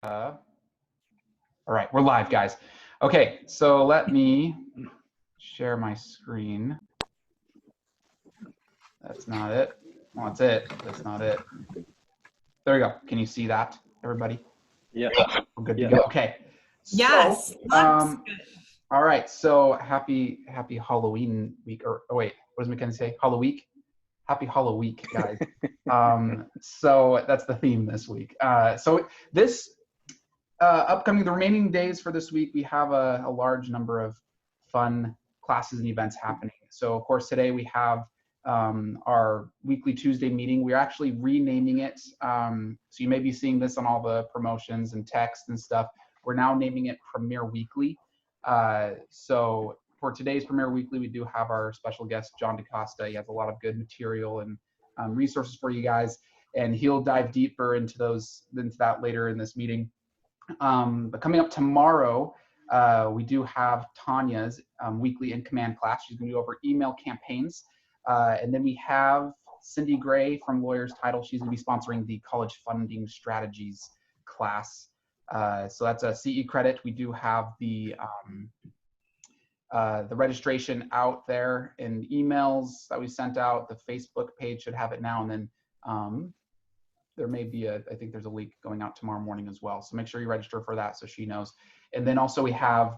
All right, we're live, guys. Okay, so let me share my screen. That's not it. Well, that's it. That's not it. There we go. Can you see that, everybody? Yeah. We're good to go. Okay. Yes. So, all right. So happy Halloween week. Or oh wait, what does Mackenzie say? Halloween. Happy Halloween, guys. So that's the theme this week. So this upcoming, the remaining days for this week, we have a large number of fun classes and events happening. So of course today we have our weekly Tuesday meeting. We're actually renaming it. So you may be seeing this on all the promotions and text and stuff. We're now naming it Premier Weekly. So for today's Premier Weekly, we do have our special guest, John DeCosta. He has a lot of good material and resources for you guys, and he'll dive deeper into that later in this meeting. But coming up tomorrow, we do have Tanya's weekly in command class. She's going to go over email campaigns. And then we have Cindy Gray from Lawyer's Title. She's going to be sponsoring the college funding strategies class. So that's a CE credit. We do have the registration out there in emails that we sent out. The Facebook page should have it now. And then there may be I think there's a link going out tomorrow morning as well. So make sure you register for that so she knows. And then also we have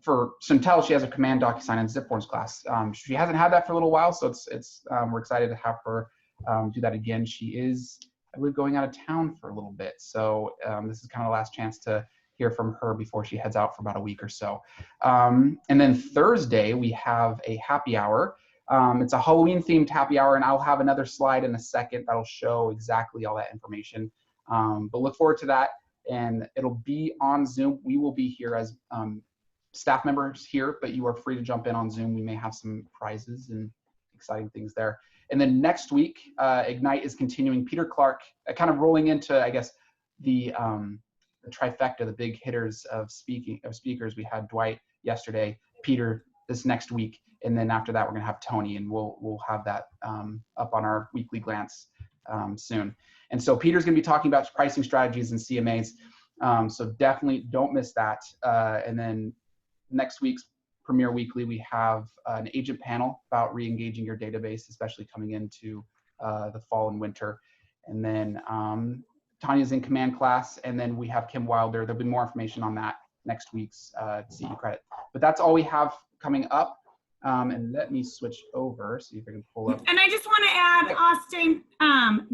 for Chantel, she has a command DocuSign and ZipForms class. She hasn't had that for a little while, so we're excited to have her do that again. She is, I believe, going out of town for a little bit. So this is kind of the last chance to hear from her before she heads out for about a week or so. And then Thursday, we have a happy hour. It's a Halloween themed happy hour, and I'll have another slide in a second that'll show exactly all that information. But look forward to that, and it'll be on Zoom. We will be here as staff members here, but you are free to jump in on Zoom. We may have some prizes and exciting things there. And then next week, Ignite is continuing. Peter Clark, kind of rolling into, I guess, the trifecta, the big hitters of speakers. We had Dwight yesterday, Peter this next week, and then after that we're gonna have Tony, and we'll have that up on our weekly glance soon. And so Peter's gonna be talking about pricing strategies and CMAs, so definitely don't miss that. And then next week's Premier Weekly, we have an agent panel about re-engaging your database, especially coming into the fall and winter. And then Tanya's in command class, and then we have Kim Wilder. There'll be more information on that next week's CE credit. But that's all we have coming up. And let me switch over, see if I can pull up. And I just want to add, Austin,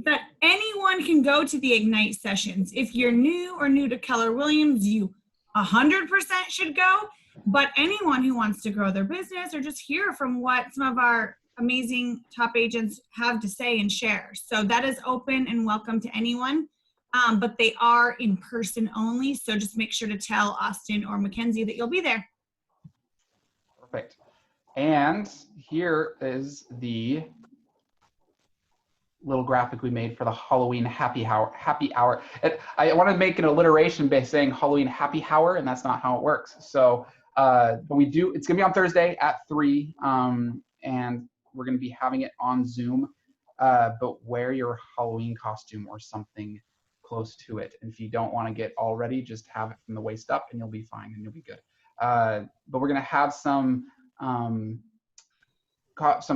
that anyone can go to the Ignite sessions. If you're new or new to Keller Williams, you 100% should go. But anyone who wants to grow their business or just hear from what some of our amazing top agents have to say and share. So that is open and welcome to anyone. But they are in person only. So just make sure to tell Austin or Mackenzie that you'll be there. Perfect. And here is the little graphic we made for the Halloween happy hour. I want to make an alliteration by saying Halloween happy hour, and that's not how it works. So, but it's going to be on Thursday at 3, and we're going to be having it on Zoom. But wear your Halloween costume or something close to it. And if you don't want to get all ready, just have it from the waist up, and you'll be fine, and you'll be good. But we're going to have some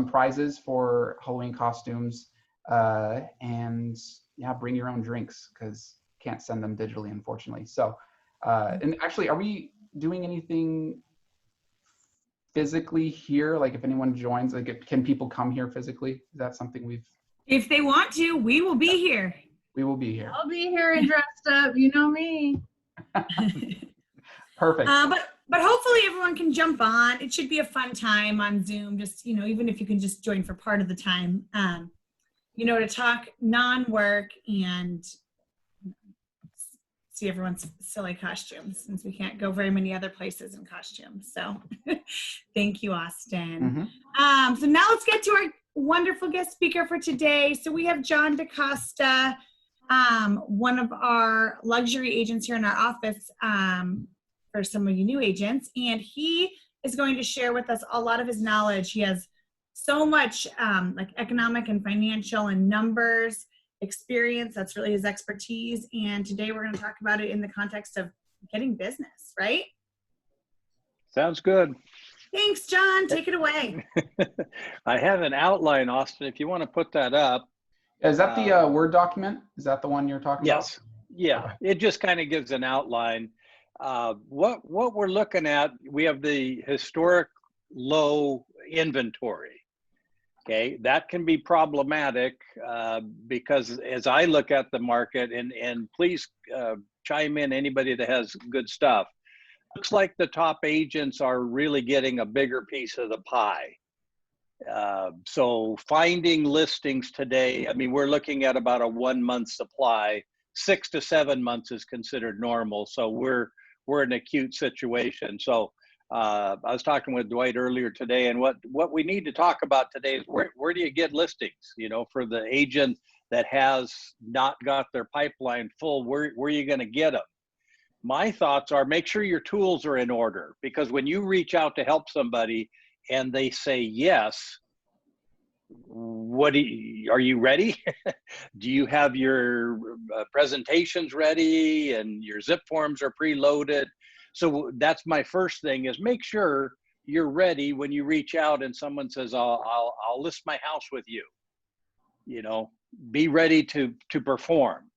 prizes for Halloween costumes, and yeah, bring your own drinks because can't send them digitally, unfortunately. So, and actually, are we doing anything physically here? Like, if anyone joins, like, can people come here physically? Is that something If they want to, we will be here. We will be here. I'll be here and dressed up. You know me. Perfect. But hopefully everyone can jump on. It should be a fun time on Zoom. Just, even if you can just join for part of the time, to talk non-work and see everyone's silly costumes, since we can't go very many other places in costumes. So thank you, Austin. Mm-hmm. So now let's get to our wonderful guest speaker for today. So we have John DeCosta, one of our luxury agents here in our office, for some of you new agents, and he is going to share with us a lot of his knowledge. He has so much like economic and financial and numbers experience. That's really his expertise. And today we're going to talk about it in the context of getting business, right? Sounds good. Thanks, John. Take it away. I have an outline, Austin, if you want to put that up. Is that the Word document? Is that the one you're talking about? Yes. Yeah. Okay. It just kind of gives an outline. What we're looking at, we have the historic low inventory. Okay. That can be problematic because as I look at the market, and please chime in, anybody that has good stuff. Looks like the top agents are really getting a bigger piece of the pie. So finding listings today, I mean, we're looking at about a 1 month supply. 6 to 7 months is considered normal. So we're in an acute situation. So I was talking with Dwight earlier today, and what we need to talk about today is where do you get listings? You know, for the agent that has not got their pipeline full, where are you going to get them? My thoughts are, make sure your tools are in order, because when you reach out to help somebody and they say yes, are you ready? Do you have your presentations ready and your zip forms are preloaded? So that's my first thing, is make sure you're ready when you reach out and someone says, I'll list my house with you. You know, be ready to perform.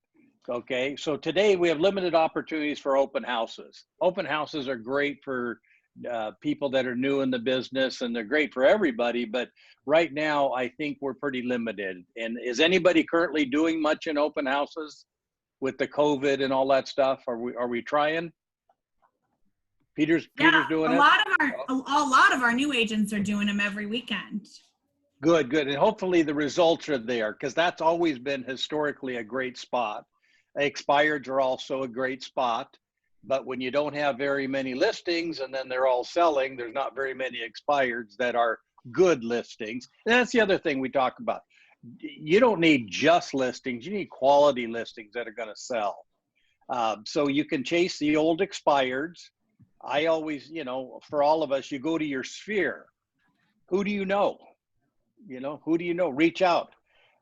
Okay, so today we have limited opportunities for open houses. Open houses are great for people that are new in the business, and they're great for everybody, but right now I think we're pretty limited. And is anybody currently doing much in open houses with the COVID and all that stuff? Are we trying? Peter's doing it? A lot of our new agents are doing them every weekend. Good. And hopefully the results are there, because that's always been historically a great spot. Expireds are also a great spot, but when you don't have very many listings and then they're all selling, there's not very many expireds that are good listings. And that's the other thing we talk about. You don't need just listings, you need quality listings that are going to sell. So you can chase the old expireds. I always, you know, for all of us, you go to your sphere. Who do you know? You know, who do you know? Reach out.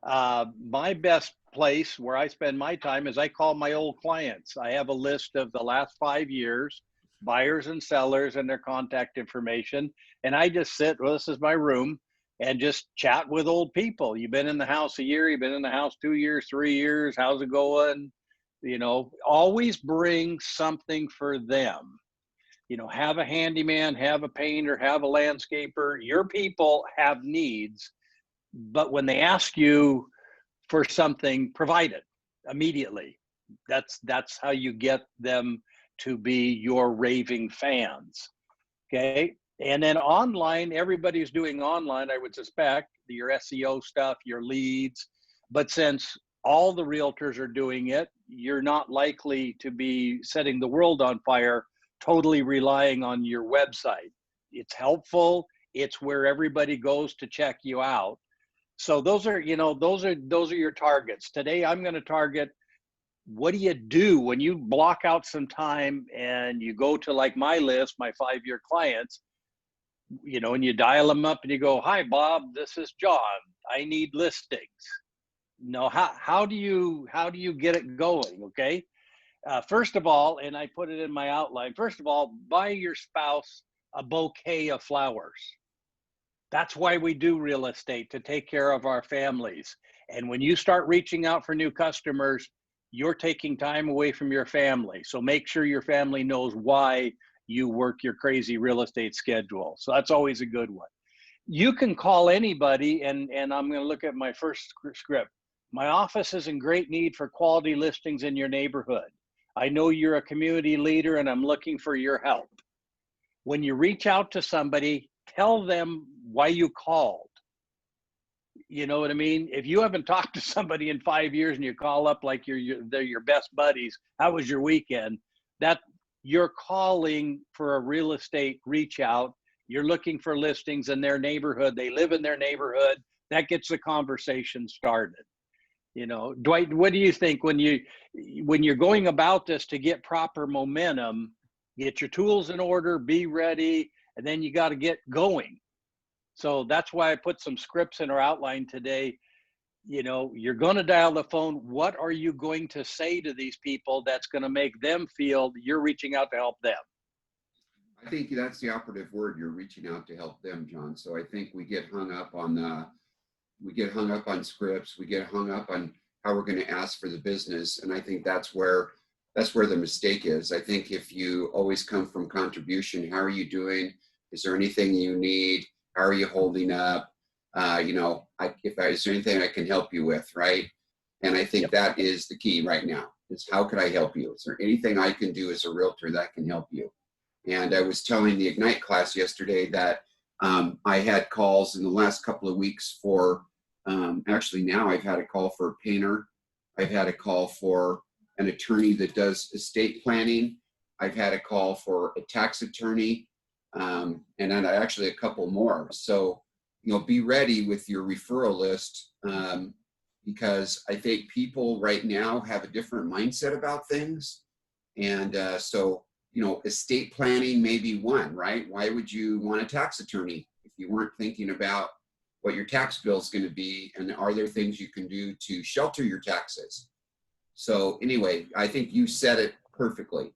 My best place where I spend my time is I call my old clients. I have a list of the last 5 years, buyers and sellers and their contact information. And I just sit, well, this is my room, and just chat with old people. You've been in the house a year, you've been in the house 2 years, 3 years, how's it going? You know, always bring something for them. You know, have a handyman, have a painter, have a landscaper. Your people have needs, but when they ask you for something, provide it immediately. That's how you get them to be your raving fans. Okay. And then online, everybody's doing online, I would suspect, your SEO stuff, your leads. But since all the realtors are doing it, you're not likely to be setting the world on fire, totally relying on your website. It's helpful. It's where everybody goes to check you out. So those are your targets. Today, I'm going to target, what do you do when you block out some time and you go to, like, my list, my 5-year clients, you know, and you dial them up and you go, hi, Bob, this is John. I need listings. No, how do you get it going? Okay. First of all, and I put it in my outline, first of all, buy your spouse a bouquet of flowers. That's why we do real estate, to take care of our families. And when you start reaching out for new customers, you're taking time away from your family. So make sure your family knows why you work your crazy real estate schedule. So that's always a good one. You can call anybody, and I'm going to look at my first script. My office is in great need for quality listings in your neighborhood. I know you're a community leader and I'm looking for your help. When you reach out to somebody, tell them why you called. You know what I mean? If you haven't talked to somebody in 5 years and you call up like they're your best buddies, how was your weekend? That you're calling for a real estate reach out. You're looking for listings in their neighborhood. They live in their neighborhood. That gets the conversation started. You know, Dwight, what do you think when you're going about this to get proper momentum? Get your tools in order, be ready, and then you got to get going. So that's why I put some scripts in our outline today. you know, you're going to dial the phone. What are you going to say to these people that's going to make them feel you're reaching out to help them? I think that's the operative word. You're reaching out to help them, John. So I think we get hung up on scripts. We get hung up on how we're going to ask for the business. And I think that's where the mistake is. I think if you always come from contribution, how are you doing? Is there anything you need? How are you holding up? Is there anything I can help you with, right? And I think that is the key right now, is how can I help you? Is there anything I can do as a realtor that can help you? And I was telling the Ignite class yesterday that I had calls in the last couple of weeks for, actually now I've had a call for a painter. I've had a call for an attorney that does estate planning. I've had a call for a tax attorney, and then actually a couple more. So, be ready with your referral list, because I think people right now have a different mindset about things. And so, estate planning may be one, right? Why would you want a tax attorney if you weren't thinking about what your tax bill is going to be? And are there things you can do to shelter your taxes? So anyway, I think you said it perfectly.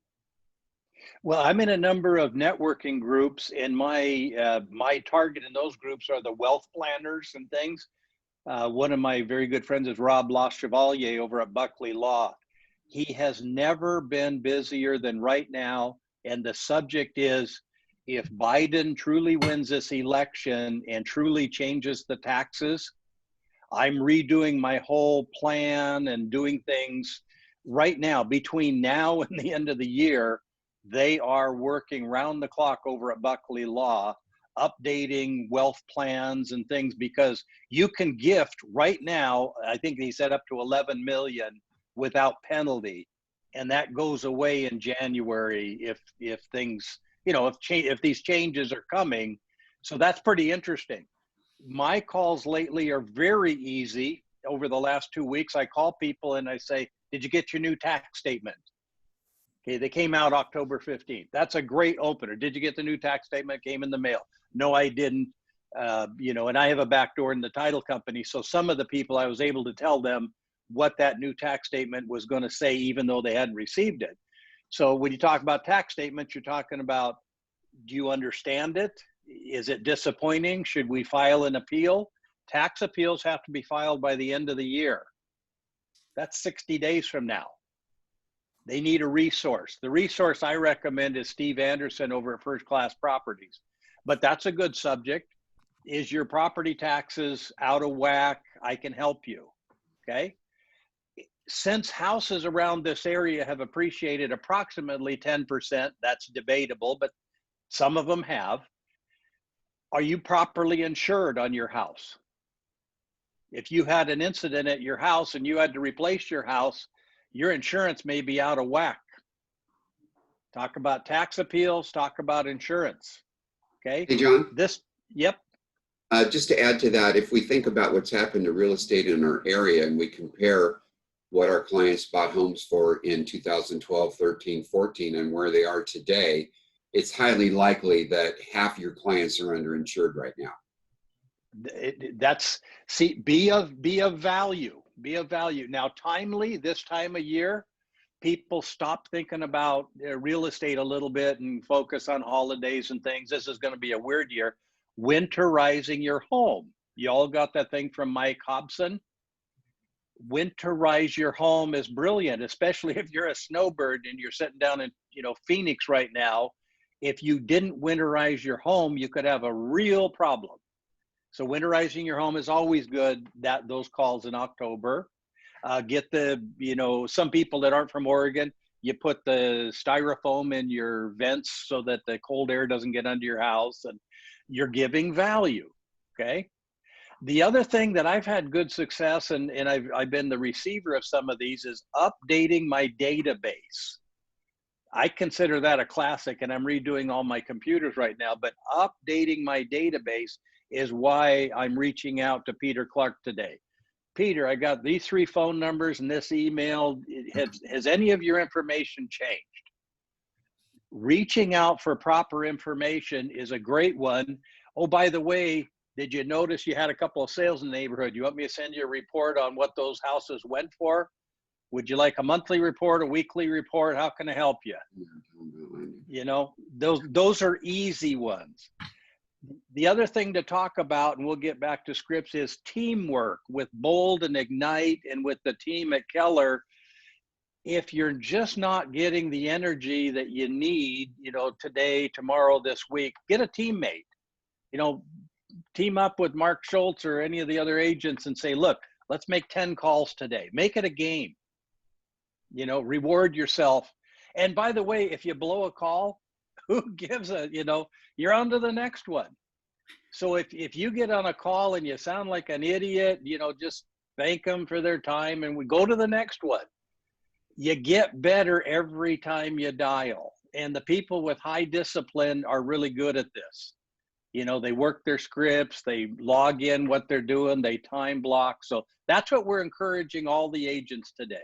Well, I'm in a number of networking groups, and my target in those groups are the wealth planners and things. One of my very good friends is Rob Chevalier over at Buckley Law. He has never been busier than right now, and the subject is, if Biden truly wins this election and truly changes the taxes, I'm redoing my whole plan and doing things right now. Between now and the end of the year, they are working round the clock over at Buckley Law, updating wealth plans and things, because you can gift right now, I think he said up to 11 million without penalty. And that goes away in January if things, if these changes are coming. So that's pretty interesting. My calls lately are very easy. Over the last 2 weeks, I call people and I say, did you get your new tax statement? Okay, they came out October 15th. That's a great opener. Did you get the new tax statement? Came in the mail. No, I didn't. And I have a back door in the title company. So some of the people, I was able to tell them what that new tax statement was going to say, even though they hadn't received it. So when you talk about tax statements, you're talking about, do you understand it? Is it disappointing? Should we file an appeal? Tax appeals have to be filed by the end of the year. That's 60 days from now. They need a resource. The resource I recommend is Steve Anderson over at First Class Properties. But that's a good subject. Is your property taxes out of whack? I can help you, okay? Since houses around this area have appreciated approximately 10%, that's debatable, but some of them have. Are you properly insured on your house? If you had an incident at your house and you had to replace your house, your insurance may be out of whack. Talk about tax appeals, talk about insurance. Okay. Hey, John. Yep. Just to add to that, if we think about what's happened to real estate in our area and we compare what our clients bought homes for in 2012, 13, 14, and where they are today, it's highly likely that half your clients are underinsured right now. Be of value. Be of value. Now, timely, this time of year, people stop thinking about real estate a little bit and focus on holidays and things. This is going to be a weird year. Winterizing your home. You all got that thing from Mike Hobson? Winterize your home is brilliant, especially if you're a snowbird and you're sitting down in Phoenix right now. If you didn't winterize your home, you could have a real problem. So winterizing your home is always good. Those calls in October. Get some people that aren't from Oregon, you put the styrofoam in your vents so that the cold air doesn't get under your house, and you're giving value, okay? The other thing that I've had good success, and I've been the receiver of some of these, is updating my database. I consider that a classic, and I'm redoing all my computers right now, but updating my database is why I'm reaching out to Peter Clark today. Peter, I got these 3 phone numbers and this email. Has any of your information changed? Reaching out for proper information is a great one. Oh, by the way, Did you notice you had a couple of sales in the neighborhood? You want me to send you a report on what those houses went for? Would you like a monthly report, a weekly report? How can I help you? You know, those are easy ones. The other thing to talk about, and we'll get back to scripts, is teamwork with Bold and Ignite and with the team at Keller. If you're just not getting the energy that you need, you know, today, tomorrow, this week, get a teammate. You know, team up with Mark Schultz or any of the other agents and say, look, let's make 10 calls today. Make it a game. You know, reward yourself. And by the way, if you blow a call, who gives a, you know, you're on to the next one. So if you get on a call and you sound like an idiot, you know, just thank them for their time and we go to the next one. You get better every time you dial. And the people with high discipline are really good at this. You know, they work their scripts, they log in what they're doing, they time block. So that's what we're encouraging all the agents today.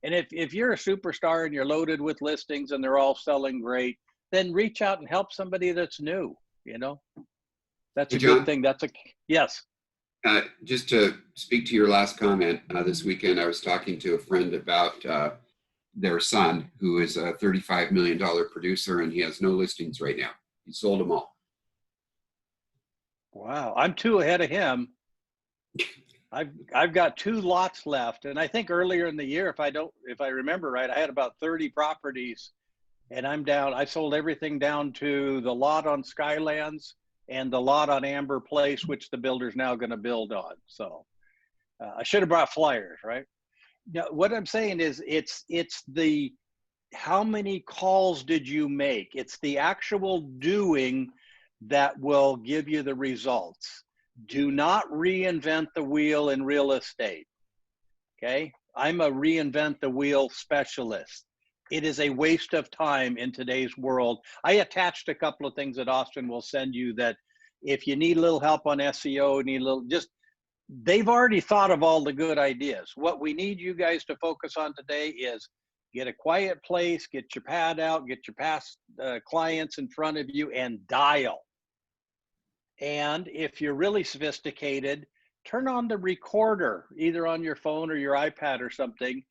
And if you're a superstar and you're loaded with listings and they're all selling great, then reach out and help somebody that's new, you know. That's Hey, a John, good thing. That's a, yes. just to speak to your last comment, this weekend I was talking to a friend about their son, who is a $35 million producer, and he has no listings right now. He sold them all. Wow, I'm 2 ahead of him. I've got 2 lots left, and I think earlier in the year, if I remember right, I had about 30 properties, and I'm down. I sold everything down to the lot on Skylands and the lot on Amber Place, which the builder's now going to build on. So I should have brought flyers, right? Now, what I'm saying is, it's the how many calls did you make? It's the actual doing that will give you the results. Do not reinvent the wheel in real estate. Okay, I'm a reinvent the wheel specialist. It is a waste of time in today's world. I attached a couple of things that Austin will send you that if you need a little help on SEO, need a little, just, they've already thought of all the good ideas. What we need you guys to focus on today is get a quiet place, get your pad out, get your past clients in front of you and dial. And if you're really sophisticated, turn on the recorder, either on your phone or your iPad or something.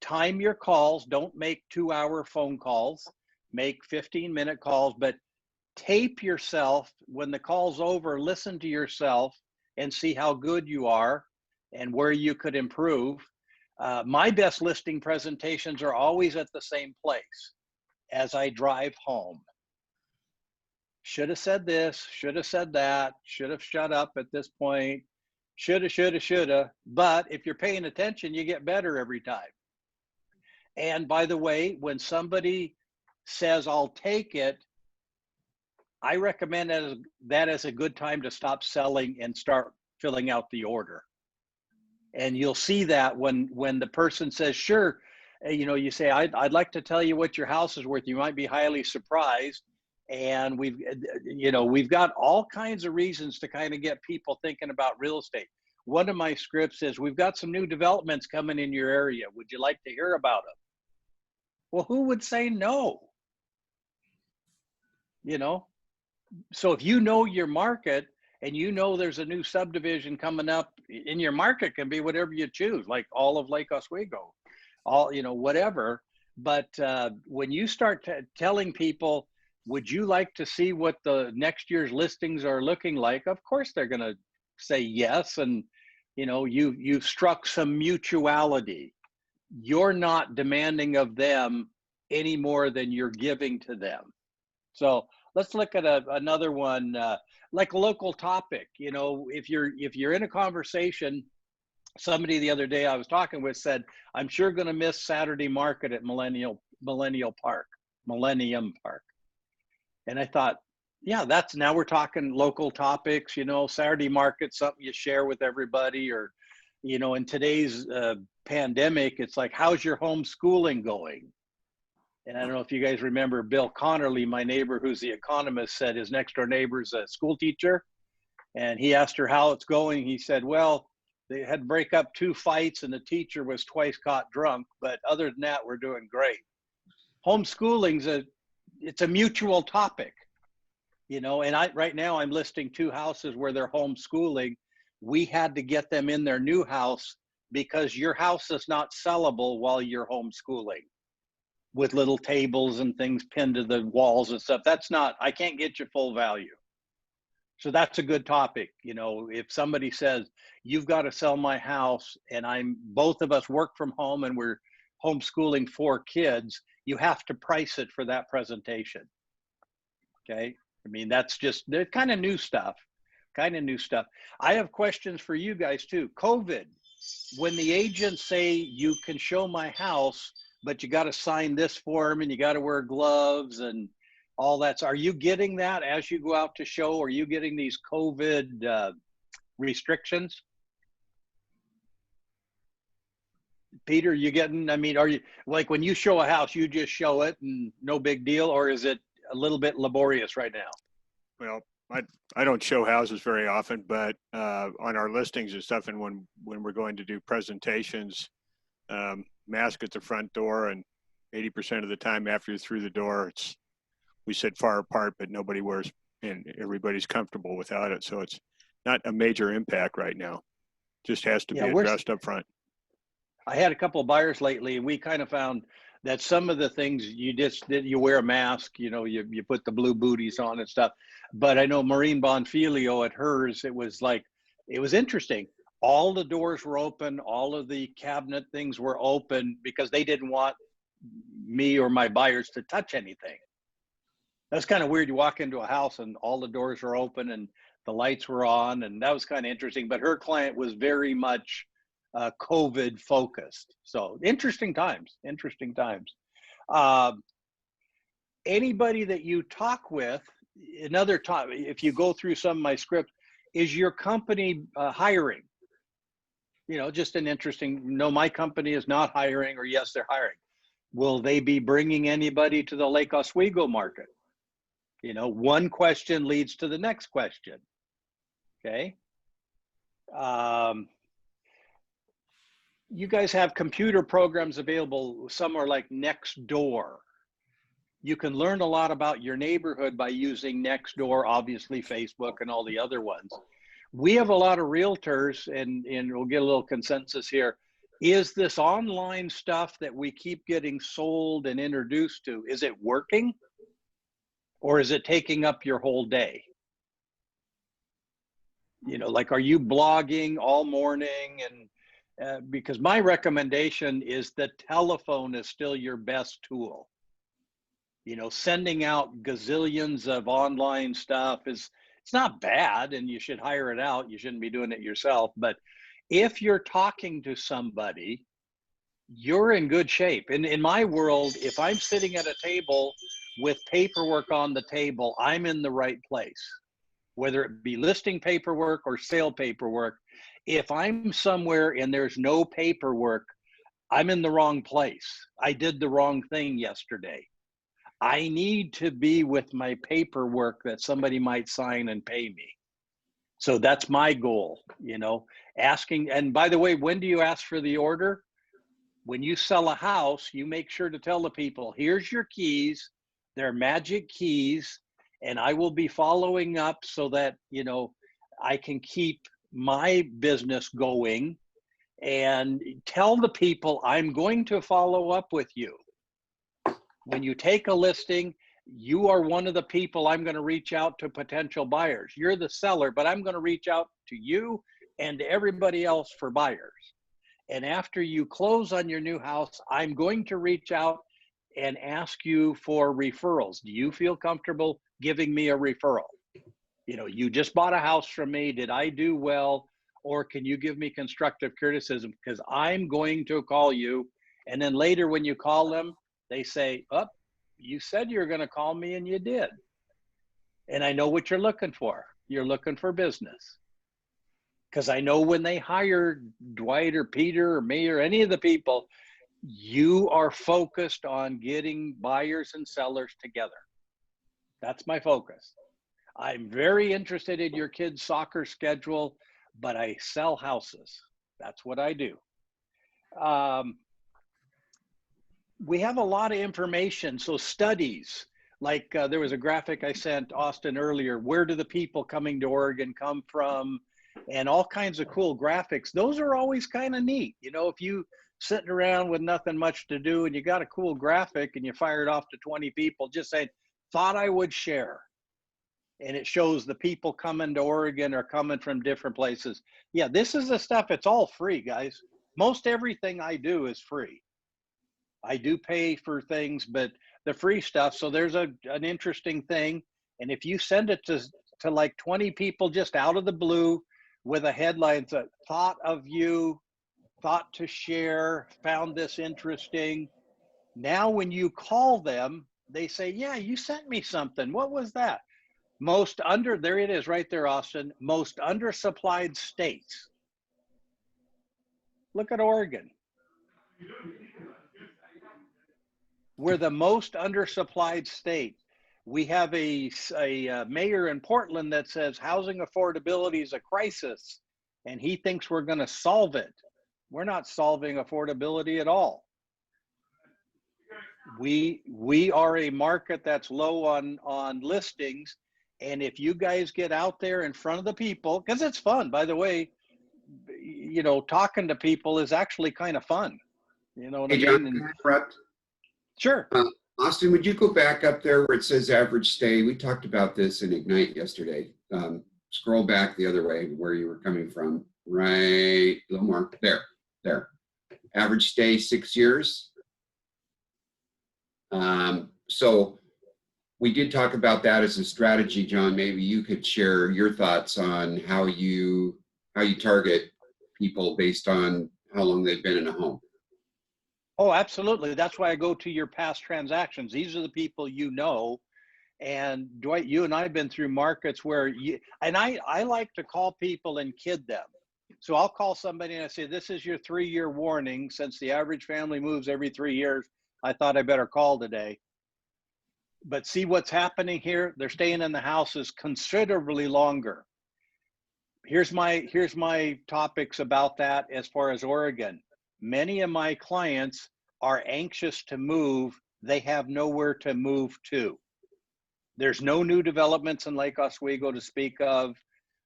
Time your calls. Don't make 2-hour phone calls. Make 15-minute calls, but tape yourself. When the call's over, listen to yourself and see how good you are and where you could improve. My best listing presentations are always at the same place as I drive home. Should have said this, should have said that, should have shut up at this point, shoulda, shoulda, shoulda. But if you're paying attention, you get better every time. And by the way, when somebody says, I'll take it, I recommend that as a good time to stop selling and start filling out the order. And you'll see that when the person says, sure, you know, you say, I'd like to tell you what your house is worth. You might be highly surprised. And we've got all kinds of reasons to kind of get people thinking about real estate. One of my scripts is, we've got some new developments coming in your area. Would you like to hear about them? Well, who would say no? You know, so if you know your market and you know there's a new subdivision coming up in your market, can be whatever you choose, like all of Lake Oswego, all, you know, whatever. But when you start telling people, would you like to see what the next year's listings are looking like? Of course, they're going to say yes. And, you know, you've struck some mutuality. You're not demanding of them any more than you're giving to them. So let's look at another one, like a local topic. You know, if you're in a conversation, somebody the other day I was talking with said, I'm sure going to miss Saturday market at Millennium Park. And I thought, yeah, now we're talking local topics, you know, Saturday market, something you share with everybody, or, you know, in today's pandemic, it's like, how's your homeschooling going? And I don't know if you guys remember Bill Connerly, my neighbor, who's the economist, said his next door neighbor's a school teacher. And he asked her how it's going. He said, well, they had to break up 2 fights and the teacher was twice caught drunk. But other than that, we're doing great. Homeschooling's it's a mutual topic. you know, and right now I'm listing 2 houses where they're homeschooling. We had to get them in their new house because your house is not sellable while you're homeschooling with little tables and things pinned to the walls and stuff. That's not, I can't get you full value. So that's a good topic. You know, if somebody says, you've got to sell my house, and both of us work from home and we're homeschooling 4 kids, you have to price it for that presentation. Okay. I mean, they're kind of new stuff, I have questions for you guys too. COVID, when the agents say you can show my house, but you got to sign this form and you got to wear gloves and all that. So are you getting that as you go out to show? Are you getting these COVID restrictions? Peter, you getting, I mean, are you, like when you show a house, you just show it and no big deal, or is it a little bit laborious right now? Well, I don't show houses very often, but on our listings and stuff, and when we're going to do presentations, mask at the front door, and 80% of the time after you're through the door, we sit far apart, but nobody wears, and everybody's comfortable without it. So it's not a major impact right now. Just has to be addressed up front. I had a couple of buyers lately, and we kind of found that some of the things you wear a mask, you know, you put the blue booties on and stuff. But I know Maureen Bonfilio at hers, it was interesting. All the doors were open, all of the cabinet things were open because they didn't want me or my buyers to touch anything. That's kind of weird. You walk into a house and all the doors are open and the lights were on, and that was kind of interesting. But her client was very much COVID focused. So interesting times. Anybody that you talk with, another time, if you go through some of my scripts, is your company hiring? You know, just an interesting, no, my company is not hiring, or yes, they're hiring. Will they be bringing anybody to the Lake Oswego market? You know, one question leads to the next question. Okay. You guys have computer programs available. Some are like Nextdoor. You can learn a lot about your neighborhood by using Nextdoor, obviously Facebook and all the other ones. We have a lot of realtors, and we'll get a little consensus here. Is this online stuff that we keep getting sold and introduced to, is it working? Or is it taking up your whole day? You know, like, are you blogging all morning? And because my recommendation is the telephone is still your best tool. You know, sending out gazillions of online stuff it's not bad, and you should hire it out. You shouldn't be doing it yourself. But if you're talking to somebody, you're in good shape. In my world, if I'm sitting at a table with paperwork on the table, I'm in the right place, whether it be listing paperwork or sale paperwork. If I'm somewhere and there's no paperwork, I'm in the wrong place. I did the wrong thing yesterday. I need to be with my paperwork that somebody might sign and pay me. So that's my goal, you know, asking. And by the way, when do you ask for the order? When you sell a house, you make sure to tell the people, here's your keys. They're magic keys. And I will be following up so that, you know, I can keep my business going, and tell the people I'm going to follow up with you. When you take a listing, you are one of the people I'm going to reach out to potential buyers. You're the seller, but I'm going to reach out to you and to everybody else for buyers. And after you close on your new house, I'm going to reach out and ask you for referrals. Do you feel comfortable giving me a referral? You know, you just bought a house from me. Did I do well? Or can you give me constructive criticism? Because I'm going to call you. And then later when you call them, they say, oh, you said you were going to call me and you did. And I know what you're looking for. You're looking for business. Because I know when they hire Dwight or Peter or me or any of the people, you are focused on getting buyers and sellers together. That's my focus. I'm very interested in your kids' soccer schedule, but I sell houses. That's what I do. We have a lot of information. So studies, Like there was a graphic I sent Austin earlier. Where do the people coming to Oregon come from? And all kinds of cool graphics. Those are always kind of neat. You know, if you sitting around with nothing much to do and you got a cool graphic and you fire it off to 20 people, just saying, thought I would share. And it shows the people coming to Oregon are coming from different places. Yeah, this is the stuff. It's all free, guys. Most everything I do is free. I do pay for things, but the free stuff. So there's an interesting thing. And if you send it to like 20 people just out of the blue with a headline that thought of you, thought to share, found this interesting. Now, when you call them, they say, yeah, you sent me something. What was that? There it is right there, Austin, most undersupplied states. Look at Oregon. We're the most undersupplied state. We have a mayor in Portland that says housing affordability is a crisis, and he thinks we're going to solve it. We're not solving affordability at all. We are a market that's low on listings. And if you guys get out there in front of the people, because it's fun, by the way, you know, talking to people is actually kind of fun. You know what Hey, I John, mean? can I interrupt? Sure. Austin, would you go back up there where it says average stay? We talked about this in Ignite yesterday. Scroll back the other way where you were coming from. Right, a little more. There. Average stay 6 years. So we did talk about that as a strategy, John. Maybe you could share your thoughts on how you target people based on how long they've been in a home. Oh, absolutely. That's why I go to your past transactions. These are the people you know. And Dwight, you and I have been through markets where I like to call people and kid them. So I'll call somebody and I say, this is your 3-year warning. Since the average family moves every 3 years, I thought I better call today. But see what's happening here? They're staying in the houses considerably longer. Here's my topics about that as far as Oregon. Many of my clients are anxious to move. They have nowhere to move to. There's no new developments in Lake Oswego to speak of.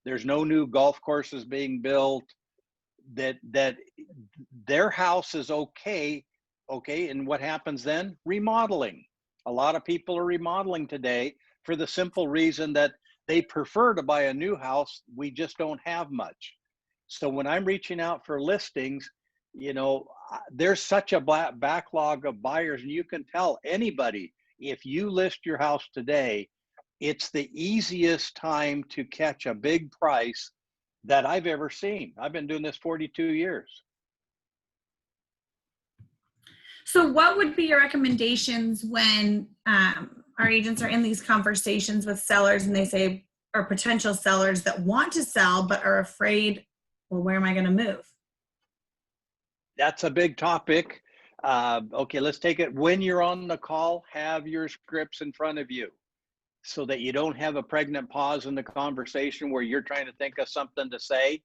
There's no new golf courses being built. That their house is okay. And what happens then? Remodeling. A lot of people are remodeling today for the simple reason that they prefer to buy a new house. We just don't have much. So when I'm reaching out for listings, you know, there's such a backlog of buyers, and you can tell anybody, if you list your house today, it's the easiest time to catch a big price that I've ever seen. I've been doing this 42 years. So what would be your recommendations when our agents are in these conversations with sellers and they say, or potential sellers that want to sell but are afraid, well, where am I going to move? That's a big topic. Okay, let's take it. When you're on the call, have your scripts in front of you so that you don't have a pregnant pause in the conversation where you're trying to think of something to say.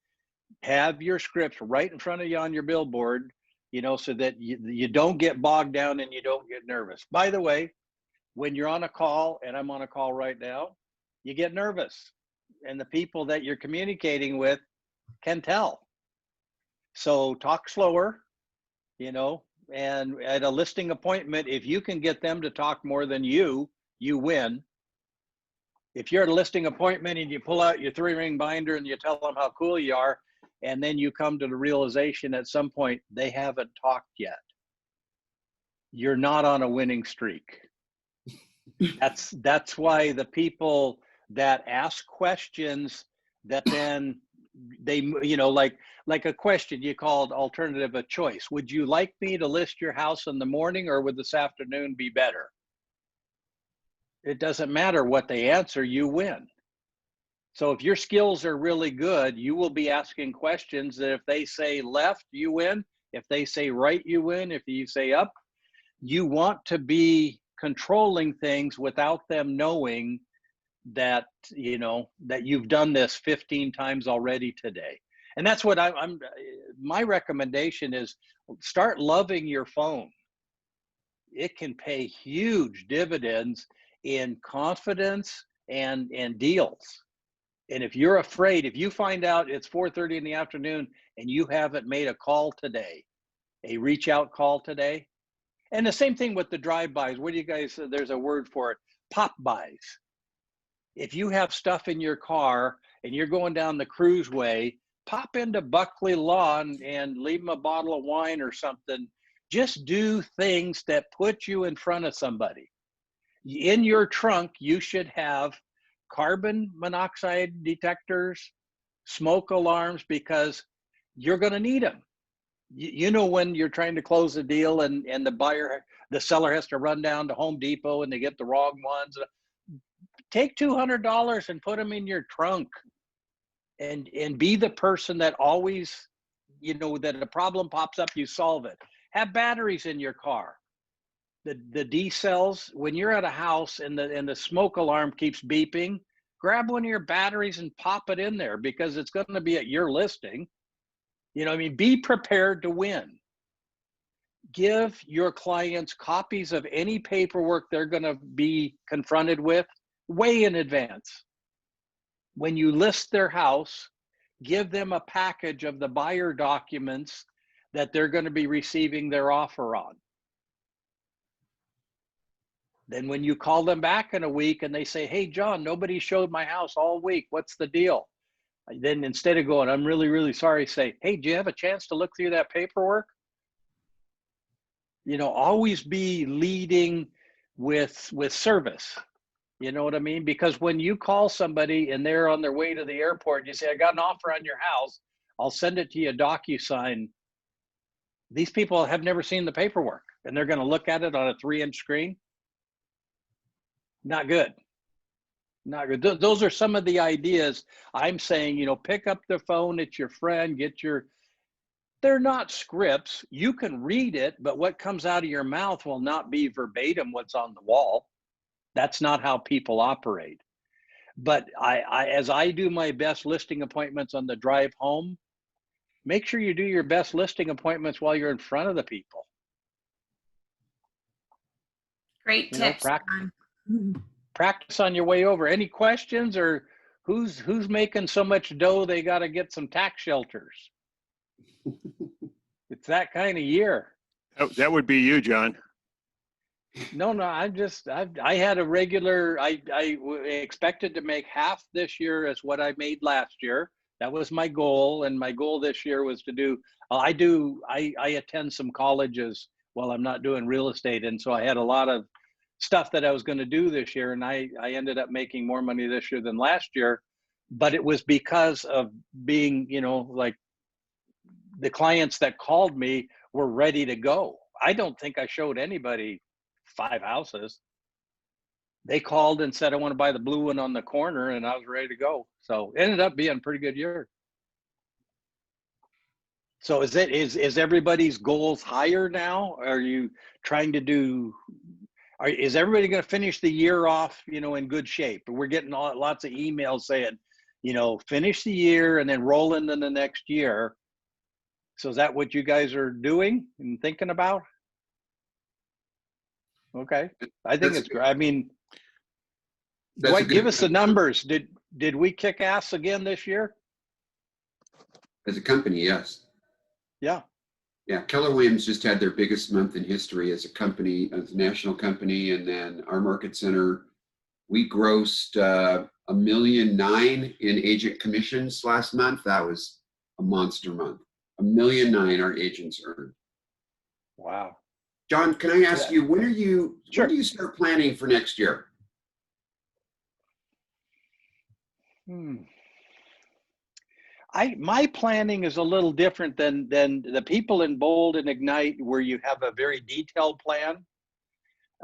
Have your scripts right in front of you on your billboard, you know, so that you don't get bogged down and you don't get nervous. By the way, when you're on a call, and I'm on a call right now, you get nervous. And the people that you're communicating with can tell. So talk slower, you know, and at a listing appointment, if you can get them to talk more than you win. If you're at a listing appointment and you pull out your 3-ring binder and you tell them how cool you are, and then you come to the realization at some point they haven't talked yet, you're not on a winning streak. That's why the people that ask questions that then they, you know, like a question you called alternative a choice. Would you like me to list your house in the morning, or would this afternoon be better? It doesn't matter what they answer, you win. So if your skills are really good, you will be asking questions that if they say left, you win. If they say right, you win. If you say up, you want to be controlling things without them knowing that, you know, that you've done this 15 times already today. And that's what my recommendation is, start loving your phone. It can pay huge dividends in confidence and deals. And if you're afraid, if you find out it's 4:30 in the afternoon and you haven't made a call today, a reach out call today, and the same thing with the drive-bys. What do you guys, there's a word for it, pop buys. If you have stuff in your car and you're going down the cruiseway, pop into Buckley Lawn and leave them a bottle of wine or something. Just do things that put you in front of somebody. In your trunk, you should have carbon monoxide detectors, smoke alarms, because you're going to need them. You know, when you're trying to close a deal and the seller has to run down to Home Depot and they get the wrong ones. Take $200 and put them in your trunk, and be the person that always, you know, that a problem pops up, you solve it. Have batteries in your car. The D cells, when you're at a house and the smoke alarm keeps beeping, grab one of your batteries and pop it in there, because it's going to be at your listing. You know, I mean, be prepared to win. Give your clients copies of any paperwork they're going to be confronted with way in advance. When you list their house, give them a package of the buyer documents that they're going to be receiving their offer on. Then when you call them back in a week and they say, hey, John, nobody showed my house all week, what's the deal? Then instead of going, I'm really, really sorry, say, hey, do you have a chance to look through that paperwork? You know, always be leading with service. You know what I mean? Because when you call somebody and they're on their way to the airport, and you say, I got an offer on your house, I'll send it to you, a DocuSign. These people have never seen the paperwork, and they're going to look at it on a 3-inch screen. Not good. Not good. Those are some of the ideas I'm saying. You know, pick up the phone, it's your friend, they're not scripts. You can read it, but what comes out of your mouth will not be verbatim what's on the wall. That's not how people operate. But as I do my best listing appointments on the drive home, make sure you do your best listing appointments while you're in front of the people. Great tips. Practice on your way over. Any questions, or who's making so much dough they got to get some tax shelters? It's that kind of year. That would be you, John. No, I had a regular, I expected to make half this year as what I made last year. That was my goal. And my goal this year was to do, I attend some colleges while I'm not doing real estate. And so I had a lot of stuff that I was going to do this year. And I ended up making more money this year than last year, but it was because of being, you know, like the clients that called me were ready to go. I don't think I showed anybody 5 houses. They called and said, I want to buy the blue one on the corner, and I was ready to go. So it ended up being a pretty good year. So is everybody's goals higher now? Are you trying to do, is everybody going to finish the year off, you know, in good shape? We're getting lots of emails saying, you know, finish the year and then roll into the next year. So is that what you guys are doing and thinking about? Okay, I think it's great. I mean, give us the numbers. Did we kick ass again this year? As a company, yes. Yeah. Yeah, Keller Williams just had their biggest month in history as a company, as a national company, and then our market center, we grossed $1.9 million in agent commissions last month. That was a monster month. $1.9 million our agents earned. Wow. John, can I ask you, when do you start planning for next year? My planning is a little different than the people in Bold and Ignite, where you have a very detailed plan.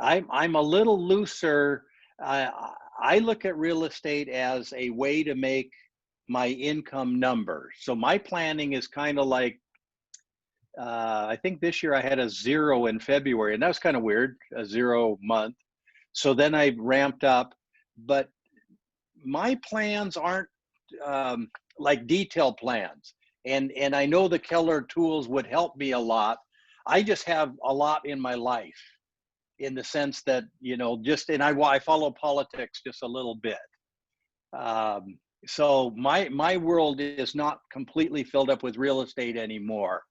I'm a little looser. I look at real estate as a way to make my income number. So my planning is kind of like, I think this year I had a 0 in February, and that was kind of weird, a 0 month. So then I ramped up, but my plans aren't like detailed plans. And I know the Keller tools would help me a lot. I just have a lot in my life. in the sense that, and I follow politics just a little bit. So my world is not completely filled up with real estate anymore.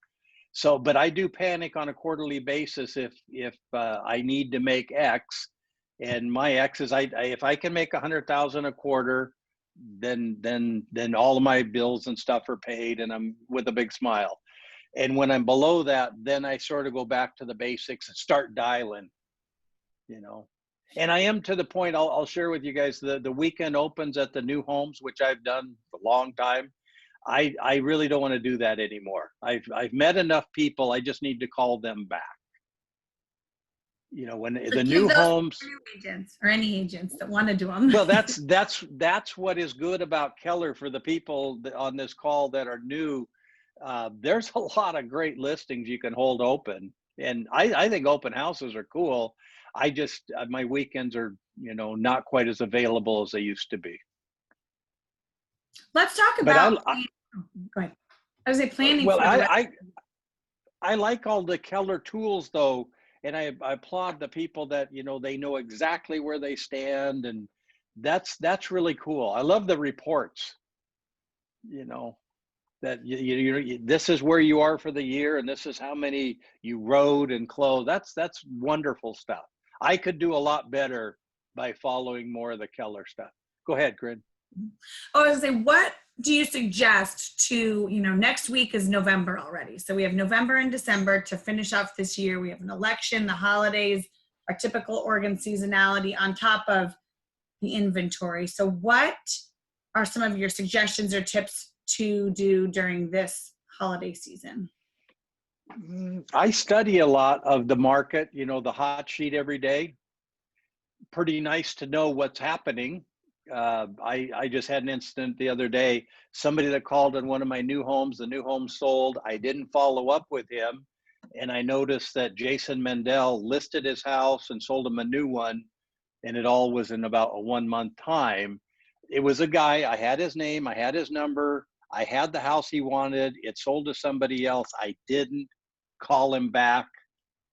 So, but I do panic on a quarterly basis if I need to make X, and my X is if I can make 100,000 a quarter, then all of my bills and stuff are paid, and I'm with a big smile. And when I'm below that, then I sort of go back to the basics and start dialing, And I am to the point, I'll share with you guys, the weekend opens at the new homes, which I've done for a long time. I really don't want to do that anymore. I've met enough people. I just need to call them back. When So the give new those homes, to new agents or any agents that want to do them. well, that's what is good about Keller for the people on this call that are new. There's a lot of great listings you can hold open, and I think open houses are cool. I just my weekends are not quite as available as they used to be. Let's talk But about. Go ahead. I was planning. Well, for the I like all the Keller tools though, and I applaud the people that they know exactly where they stand, and that's really cool. I love the reports. That this is where you are for the year, and this is how many you rode and closed. That's wonderful stuff. I could do a lot better by following more of the Keller stuff. Go ahead, Grin. I was going to say, what do you suggest to, next week is November already. So we have November and December to finish off this year. We have an election, the holidays, our typical Oregon seasonality on top of the inventory. So what are some of your suggestions or tips to do during this holiday season? I study a lot of the market, the hot sheet every day. Pretty nice to know what's happening. I just had an incident the other day. Somebody that called on one of my new homes, the new home sold. I didn't follow up with him. And I noticed that Jason Mendel listed his house and sold him a new one. And it all was in about a 1 month time. It was a guy, I had his name, I had his number, I had the house he wanted. It sold to somebody else. I didn't call him back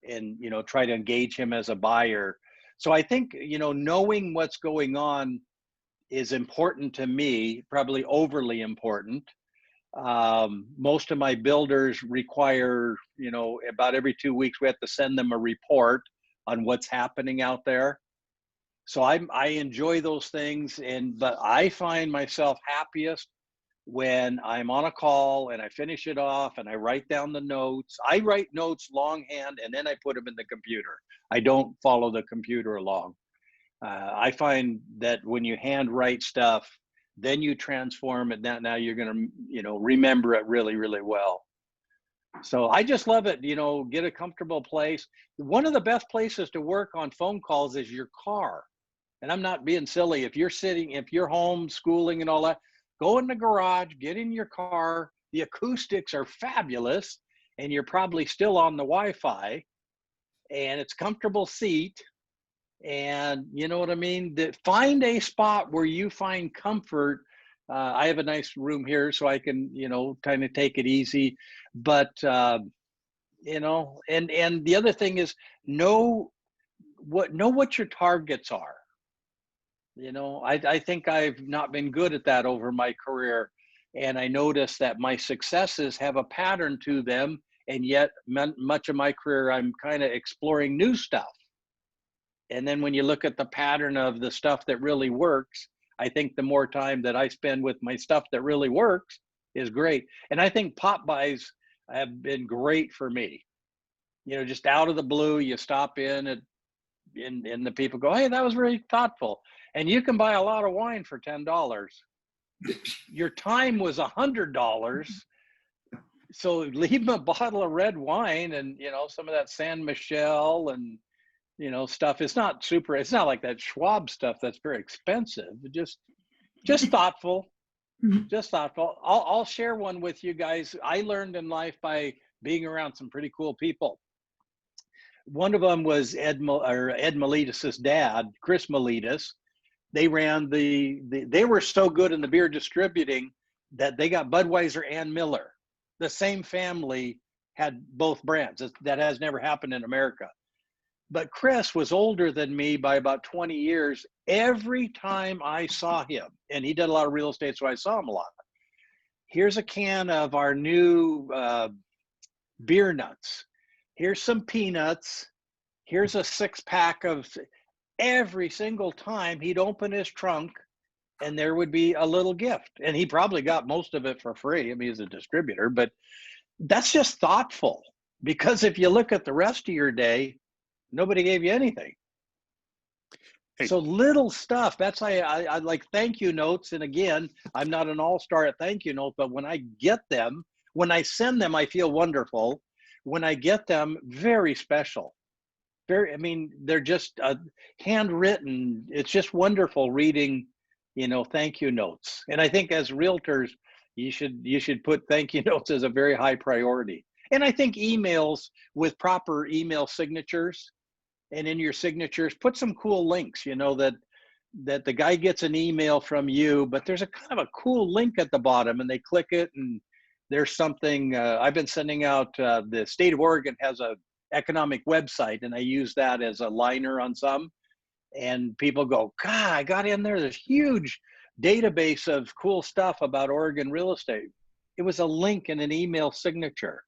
and, try to engage him as a buyer. So I think, knowing what's going on is important to me, probably overly important. Most of my builders require, about every 2 weeks, we have to send them a report on what's happening out there. So I enjoy those things, but I find myself happiest when I'm on a call and I finish it off and I write down the notes. I write notes longhand and then I put them in the computer. I don't follow the computer along. I find that when you hand write stuff, then you transform it. Now you're going to, remember it really, really well. So I just love it. Get a comfortable place. One of the best places to work on phone calls is your car. And I'm not being silly. If you're home schooling and all that, go in the garage, get in your car. The acoustics are fabulous, and you're probably still on the Wi-Fi, and it's comfortable seat. And you know what I mean? Find a spot where you find comfort. I have a nice room here, so I can, kind of take it easy. But, and the other thing is know what your targets are. I think I've not been good at that over my career. And I noticed that my successes have a pattern to them. And yet much of my career, I'm kind of exploring new stuff. And then when you look at the pattern of the stuff that really works, I think the more time that I spend with my stuff that really works is great. And I think pop buys have been great for me. Just out of the blue, you stop in and the people go, hey, that was really thoughtful. And you can buy a lot of wine for $10. Your time was $100. So leave them a bottle of red wine and, some of that San Michel and, stuff. It's not like that Schwab stuff that's very expensive. Just thoughtful, just thoughtful. I'll share one with you guys. I learned in life by being around some pretty cool people. One of them was Ed Miletus' dad, Chris Miletus. They ran they were so good in the beer distributing that they got Budweiser and Miller. The same family had both brands. That has never happened in America. But Chris was older than me by about 20 years. Every time I saw him, and he did a lot of real estate, so I saw him a lot. Here's a can of our new beer nuts. Here's some peanuts. Here's a 6-pack of. Every single time he'd open his trunk and there would be a little gift. And he probably got most of it for free. I mean, he's a distributor, but that's just thoughtful, because if you look at the rest of your day, nobody gave you anything. Hey. So little stuff. That's why I like thank you notes. And again, I'm not an all-star at thank you notes, but when I get them, when I send them, I feel wonderful. When I get them, very special. I mean, they're just handwritten. It's just wonderful reading, thank you notes. And I think as realtors, you should put thank you notes as a very high priority. And I think emails with proper email signatures, and in your signatures, put some cool links, that the guy gets an email from you, but there's a kind of a cool link at the bottom, and they click it, and there's something. I've been sending out, the state of Oregon has a economic website, and I use that as a liner on some, and people go, God, I got in there, this huge database of cool stuff about Oregon real estate. It was a link in an email signature.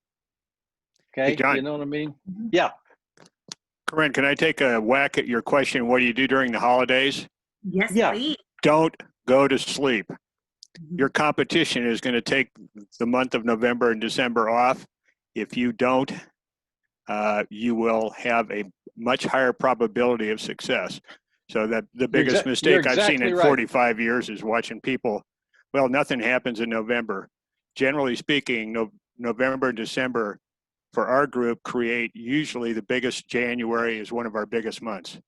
Okay, Hey, John. you know what I mean? Yeah. Corinne, can I take a whack at your question? What do you do during the holidays? Yes, Yeah. please. Don't go to sleep. Your competition is going to take the month of November and December off. If you don't, you will have a much higher probability of success. So that the biggest mistake I've seen in 45 years is watching people, well, nothing happens in November. Generally speaking, November and December for our group create usually the biggest. January is one of our biggest months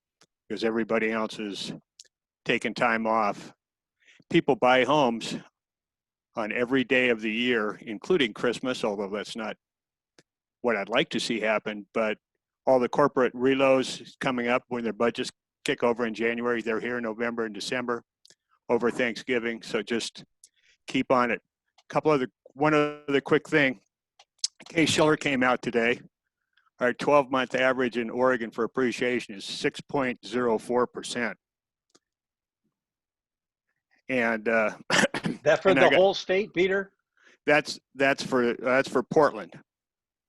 because everybody else is taking time off. People buy homes on every day of the year, including Christmas, although that's not what I'd like to see happen, but all the corporate reloads coming up when their budgets kick over in January, they're here in November and December over Thanksgiving. So just keep on it. One other quick thing. Case-Shiller came out today. Our 12-month average in Oregon for appreciation is 6.04%. And that for the whole state, Peter? That's for Portland.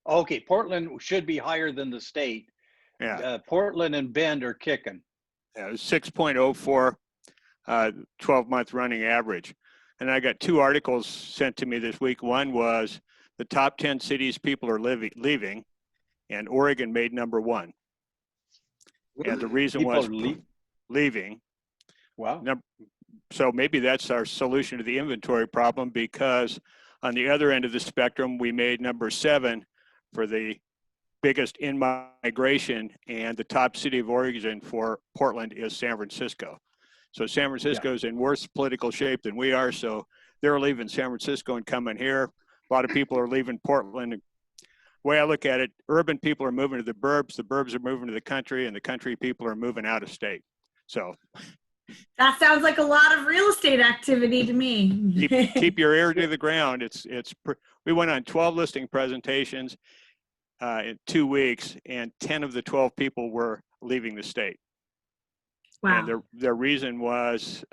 Okay, Portland should be higher than the state. Yeah. Portland and Bend are kicking. Yeah, 6.04 12-month running average. And I got 2 articles sent to me this week. One was the top 10 cities people are leaving, and Oregon made number 1. And the reason people was are leaving. Wow. So maybe that's our solution to the inventory problem, because on the other end of the spectrum, we made number 7 for the biggest in-migration, and the top city of Oregon for Portland is San Francisco. So San Francisco's in worse political shape than we are, so they're leaving San Francisco and coming here. A lot of people are leaving Portland. The way I look at it, urban people are moving to the burbs are moving to the country, and the country people are moving out of state. So that sounds like a lot of real estate activity to me. keep your ear to the ground. We went on 12 listing presentations in 2 weeks, and 10 of the 12 people were leaving the state. Wow. And their reason was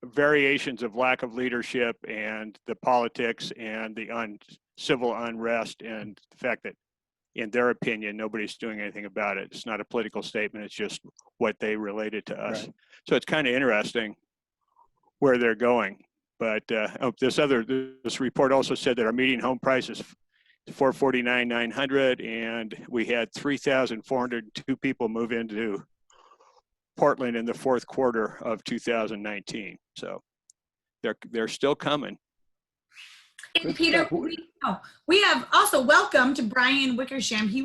variations of lack of leadership and the politics and the civil unrest, and the fact that, in their opinion, nobody's doing anything about it. It's not a political statement. It's just what they related to us. Right. So it's kind of interesting where they're going. But this report also said that our median home price is $449,900, and we had 3,402 people move into Portland in the 4th quarter of 2019. So they're still coming. And Peter, we have also welcomed Brian Wickersham. He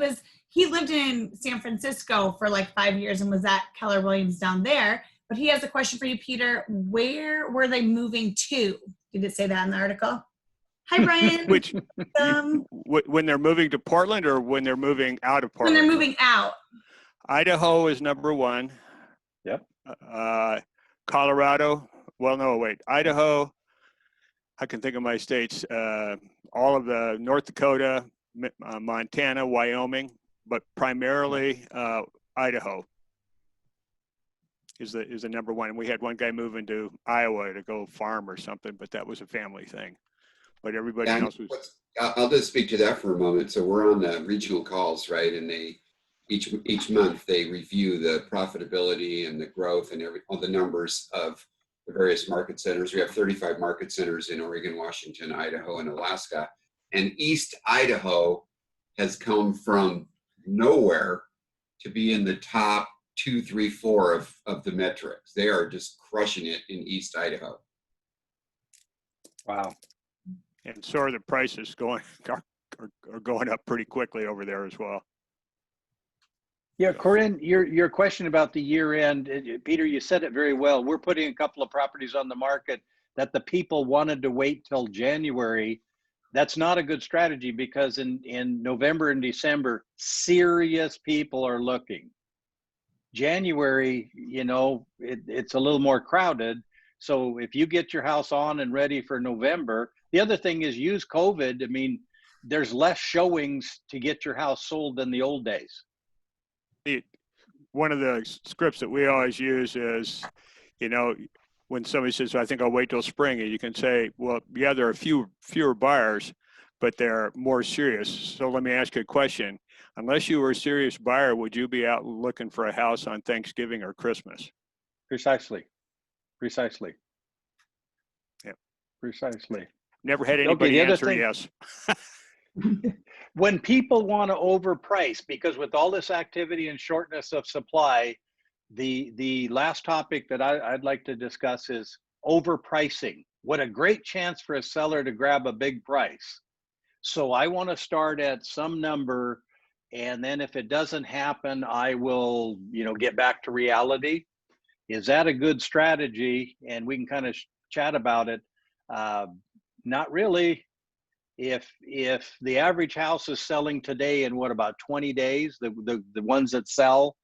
lived in San Francisco for like 5 years and was at Keller Williams down there. But he has a question for you, Peter. Where were they moving to? Did it say that in the article? Hi, Brian. When they're moving to Portland, or when they're moving out of Portland? When they're moving out. Idaho is number 1. Yep. Colorado. Well, no, wait. Idaho. I can think of my states. All of the North Dakota, Montana, Wyoming. but primarily Idaho is the number one. And we had one guy move into Iowa to go farm or something, but that was a family thing. But everybody else was. I'll just speak to that for a moment. So we're on the regional calls, right? And each month they review the profitability and the growth and all the numbers of the various market centers. We have 35 market centers in Oregon, Washington, Idaho, and Alaska. And East Idaho has come from nowhere to be in the top 2, 3, 4 of the metrics. They are just crushing it in East Idaho. Wow. And so are the prices are going up pretty quickly over there as well. Yeah, Corinne, your question about the year end, Peter, you said it very well. We're putting a couple of properties on the market that the people wanted to wait till January. That's not a good strategy because in November and December, serious people are looking. January, you know, it's a little more crowded. So if you get your house on and ready for November, the other thing is use COVID. I mean, there's less showings to get your house sold than the old days. One of the scripts that we always use is, you know, when somebody says, I think I'll wait till spring, and you can say, well, yeah, there are fewer buyers, but they're more serious. So let me ask you a question. Unless you were a serious buyer, would you be out looking for a house on Thanksgiving or Christmas? Precisely. Yeah. Precisely. Never had anybody answer yes. When people want to overprice, because with all this activity and shortness of supply, the last topic that I'd like to discuss is overpricing. What a great chance for a seller to grab a big price. So I want to start at some number, and then if it doesn't happen, I will, you know, get back to reality. Is that a good strategy? And we can kind of chat about it. Not really. If the average house is selling today in what, about 20 days, the ones that sell,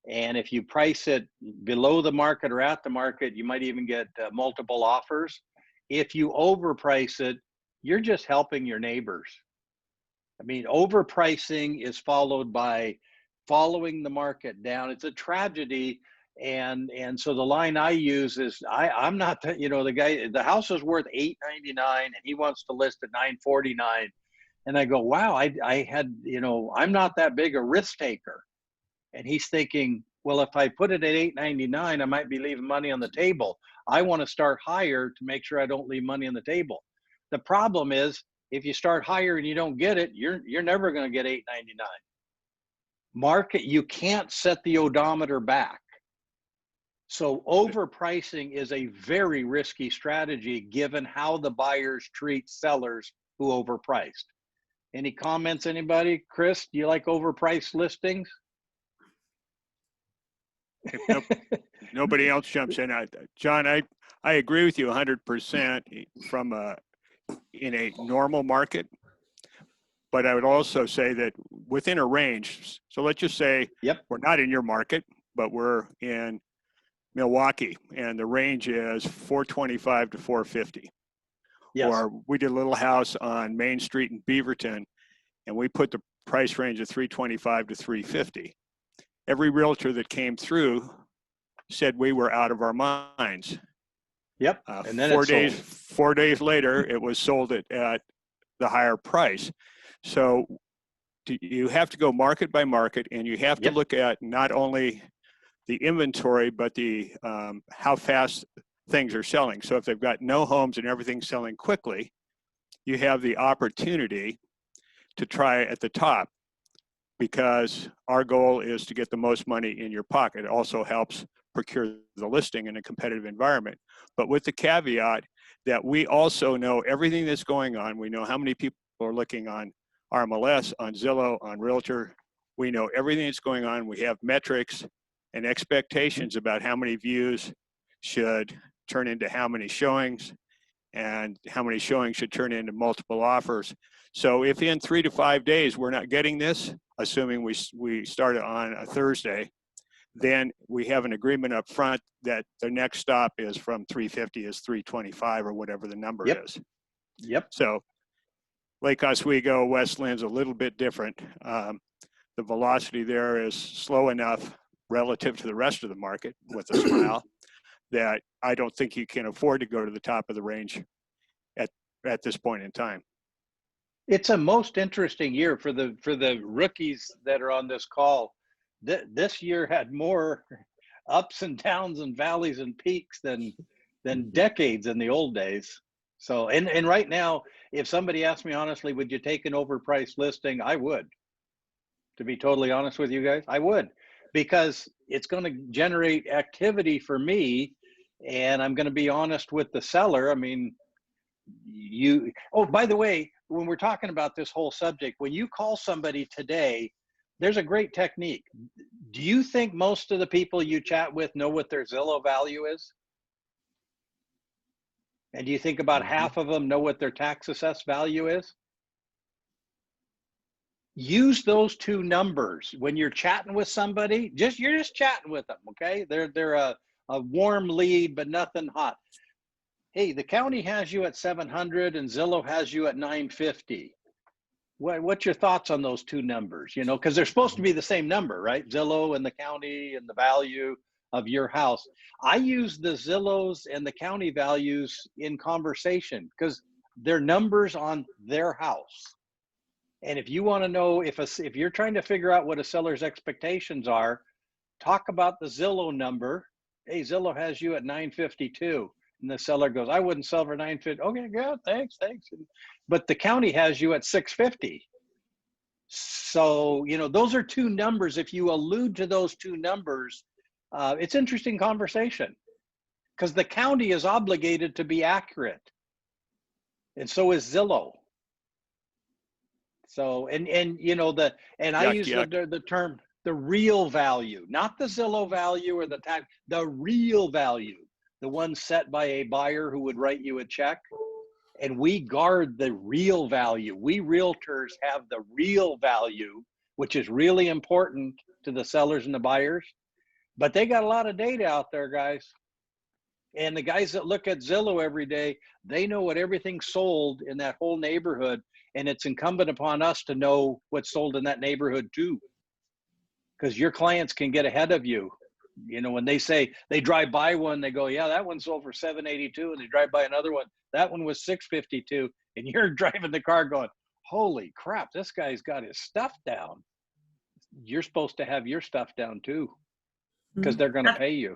and if you price it below the market or at the market, you might even get multiple offers. If you overprice it, you're just helping your neighbors. I mean, overpricing is followed by following the market down. It's a tragedy. And so the line I use is I'm not, you know, the house is worth $899 and he wants to list at $949. And I go, wow, I had, you know, I'm not that big a risk taker. And he's thinking, well, if I put it at $899, I might be leaving money on the table. I want to start higher to make sure I don't leave money on the table. The problem is if you start higher and you don't get it, you're never going to get $899. Market, you can't set the odometer back. So overpricing is a very risky strategy given how the buyers treat sellers who overpriced. Any comments, anybody? Chris, do you like overpriced listings? If nobody else jumps in. John, I agree with you 100% in a normal market, but I would also say that within a range. So let's just say we're not in your market, but we're in Milwaukee, and the range is 425 to 450. Yes. Or we did a little house on Main Street in Beaverton, and we put the price range of 325 to 350. Every realtor that came through said we were out of our minds. Yep. And then 4 days later, it was sold at the higher price. So you have to go market by market, and you have to look at not only the inventory, but the how fast things are selling. So if they've got no homes and everything's selling quickly, you have the opportunity to try at the top, because our goal is to get the most money in your pocket. It also helps procure the listing in a competitive environment, but with the caveat that we also know everything that's going on. We know how many people are looking on RMLS, on Zillow, on Realtor. We know everything that's going on. We have metrics and expectations about how many views should turn into how many showings, and how many showings should turn into multiple offers. So if in 3 to 5 days we're not getting this, assuming we started on a Thursday, then we have an agreement up front that the next stop is from 350 is 325 or whatever the number is. Yep. So Lake Oswego, Westland's a little bit different. the velocity there is slow enough relative to the rest of the market, with a smile, that I don't think you can afford to go to the top of the range at this point in time. It's a most interesting year for the rookies that are on this call. This year had more ups and downs and valleys and peaks than decades in the old days. So, and right now, if somebody asked me honestly, would you take an overpriced listing? I would. To be totally honest with you guys, I would, because it's going to generate activity for me, and I'm going to be honest with the seller. I mean, oh, by the way, when we're talking about this whole subject, when you call somebody today, there's a great technique. Do you think most of the people you chat with know what their Zillow value is? And do you think about half of them know what their tax assessed value is? Use those two numbers when you're chatting with somebody. You're just chatting with them, okay? They're a warm lead, but nothing hot. Hey, the county has you at 700 and Zillow has you at 950. What's your thoughts on those two numbers? You know, because they're supposed to be the same number, right? Zillow and the county and the value of your house. I use the Zillows and the county values in conversation because they're numbers on their house. And if you want to know if you're trying to figure out what a seller's expectations are, talk about the Zillow number. Hey, Zillow has you at 952. And the seller goes, I wouldn't sell for 950. Okay, good, thanks. But the county has you at 650. So, you know, those are two numbers. If you allude to those two numbers, it's interesting conversation because the county is obligated to be accurate. And so is Zillow. So, and you know, I use the term, the real value, not the Zillow value or the tax, the real value. The one set by a buyer who would write you a check. And we guard the real value. We realtors have the real value, which is really important to the sellers and the buyers. But they got a lot of data out there, guys. And the guys that look at Zillow every day, they know what everything sold in that whole neighborhood. And it's incumbent upon us to know what's sold in that neighborhood too. Because your clients can get ahead of you. You know, when they say they drive by one, they go, yeah, that one sold for 782, and they drive by another one, that one was 652, and you're driving the car going, holy crap, this guy's got his stuff down. You're supposed to have your stuff down too, because they're going to pay you.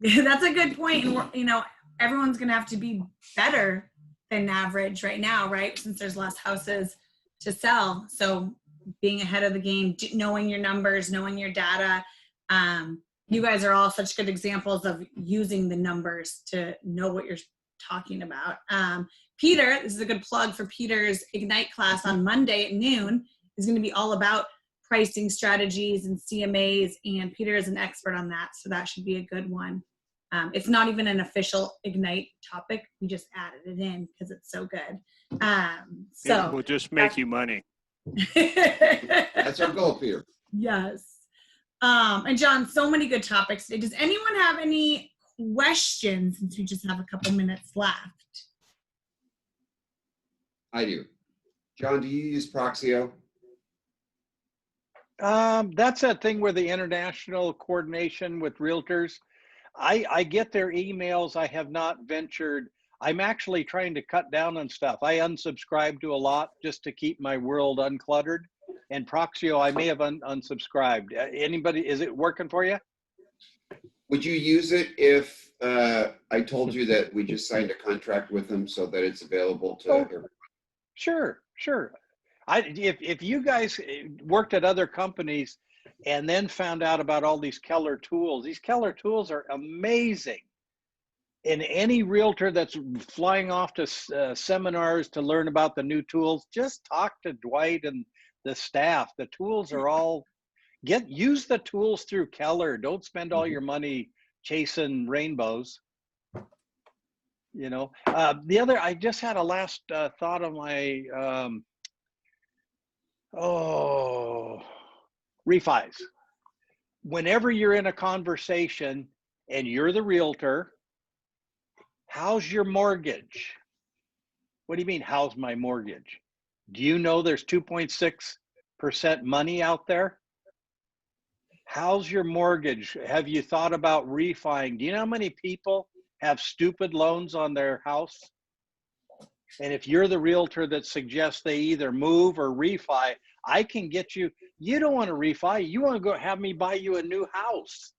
That's a good point. And you know, everyone's going to have to be better than average right now, right? Since there's less houses to sell. So being ahead of the game, knowing your numbers, knowing your data. You guys are all such good examples of using the numbers to know what you're talking about. Peter, this is a good plug for Peter's Ignite class on Monday at noon, is going to be all about pricing strategies and CMAs, and Peter is an expert on that, so that should be a good one. It's not even an official Ignite topic. We just added it in because it's so good. So we'll just make you money. That's our goal, Peter. Yes. And John, so many good topics today. Does anyone have any questions since we just have a couple minutes left? I do. John, do you use Proxio? That's that thing where the international coordination with realtors. I get their emails. I have not ventured. I'm actually trying to cut down on stuff. I unsubscribe to a lot just to keep my world uncluttered. And Proxio, I may have unsubscribed. Anybody, is it working for you? Would you use it if I told you that we just signed a contract with them so that it's available to everyone? Sure. If you guys worked at other companies and then found out about all these Keller tools, these Keller tools are amazing. And any realtor that's flying off to seminars to learn about the new tools, just talk to Dwight and the staff. The tools are all, use the tools through Keller. Don't spend all your money chasing rainbows. You know, I just had a last thought on my, refis. Whenever you're in a conversation and you're the realtor, how's your mortgage? What do you mean, how's my mortgage? Do you know there's 2.6% money out there How's your mortgage? Have you thought about refining? Do you know how many people have stupid loans on their house? And if you're the realtor that suggests they either move or refi, I can get you. You don't want to refi. You want to go have me buy you a new house.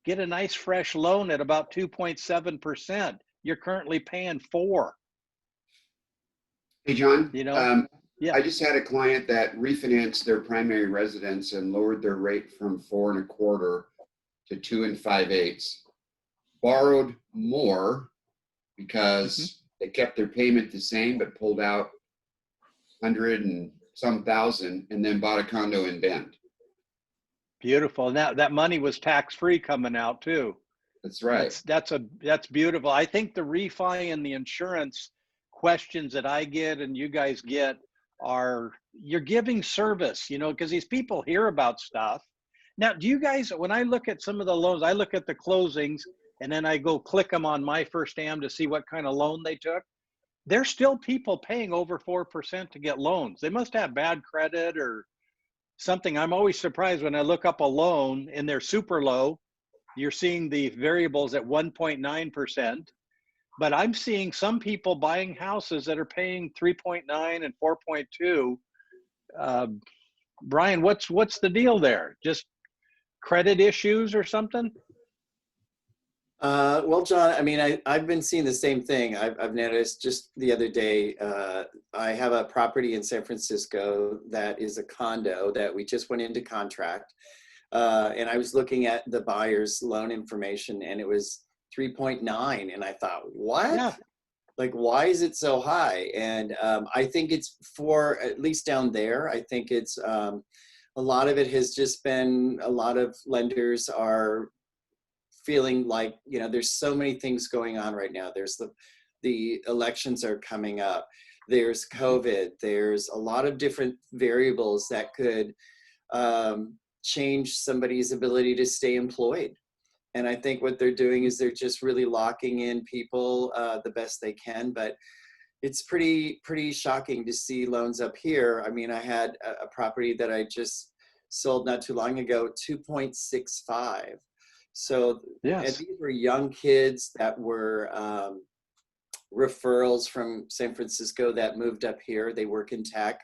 Get a nice fresh loan at about 2.7%. You're currently paying 4%. Hey, John. You know? Yeah. I just had a client that refinanced their primary residence and lowered their rate from 4 1/4 to 2 5/8. Borrowed more because they kept their payment the same, but pulled out 100 and some thousand, and then bought a condo in Bend. Beautiful. Now that money was tax-free coming out too. That's right. That's beautiful. I think the refi and the insurance questions that I get and you guys get are, you're giving service, you know, because these people hear about stuff. Now, do you guys, when I look at some of the loans, I look at the closings and then I go click them on My First Am to see what kind of loan they took. There's still people paying over 4% to get loans. They must have bad credit or something. I'm always surprised when I look up a loan and they're super low. You're seeing the variables at 1.9%, but I'm seeing some people buying houses that are paying 3.9 and 4.2. Brian, what's the deal there? Just credit issues or something? Well, John, I mean, I've been seeing the same thing. I've noticed just the other day, I have a property in San Francisco that is a condo that we just went into contract. And I was looking at the buyer's loan information and it was 3.9. And I thought, what? Yeah. Like, why is it so high? And I think it's for, at least down there, I think it's a lot of it has just been, a lot of lenders are feeling like, you know, there's so many things going on right now. There's the elections are coming up. There's COVID. There's a lot of different variables that could change somebody's ability to stay employed. And I think what they're doing is they're just really locking in people the best they can. But it's pretty shocking to see loans up here. I mean, I had a property that I just sold not too long ago, 2.65. So, yes. And these were young kids that were referrals from San Francisco that moved up here. They work in tech.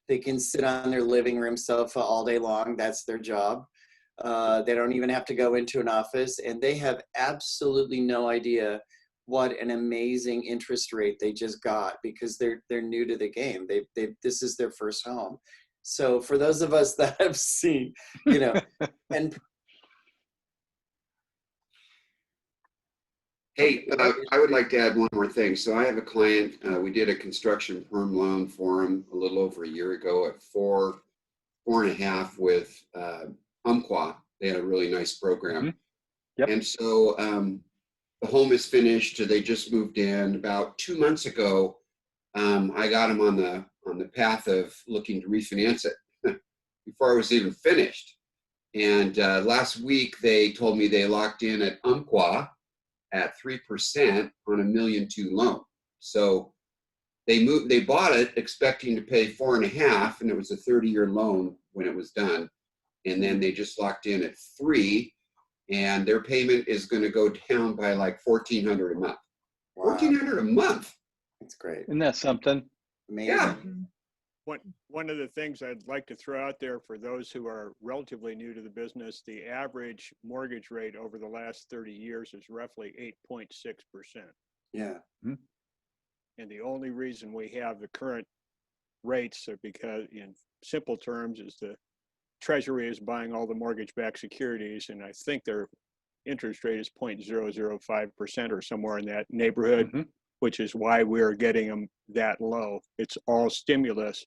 They can sit on their living room sofa all day long. That's their job. They don't even have to go into an office, and they have absolutely no idea what an amazing interest rate they just got because they're new to the game. This is their first home. So for those of us that have seen, you know, and Hey, I would like to add one more thing. So I have a client, we did a construction perm loan for him a little over a year ago at 4.5 with Umpqua. They had a really nice program. Mm-hmm. Yep. And so the home is finished. They just moved in. About 2 months ago, I got him on the path of looking to refinance it before I was even finished. And last week, they told me they locked in at Umpqua at 3% on $1.2 million loan. So they bought it expecting to pay 4.5, and it was a 30-year loan when it was done. And then they just locked in at 3, and their payment is going to go down by like $1,400 a month. Wow. $1,400 a month. That's great. Isn't that something? Amazing. Yeah. One of the things I'd like to throw out there for those who are relatively new to the business, the average mortgage rate over the last 30 years is roughly 8.6%. Yeah. And the only reason we have the current rates are because, in simple terms, is the Treasury is buying all the mortgage-backed securities, and I think their interest rate is 0.005% or somewhere in that neighborhood, which is why we're getting them that low. It's all stimulus.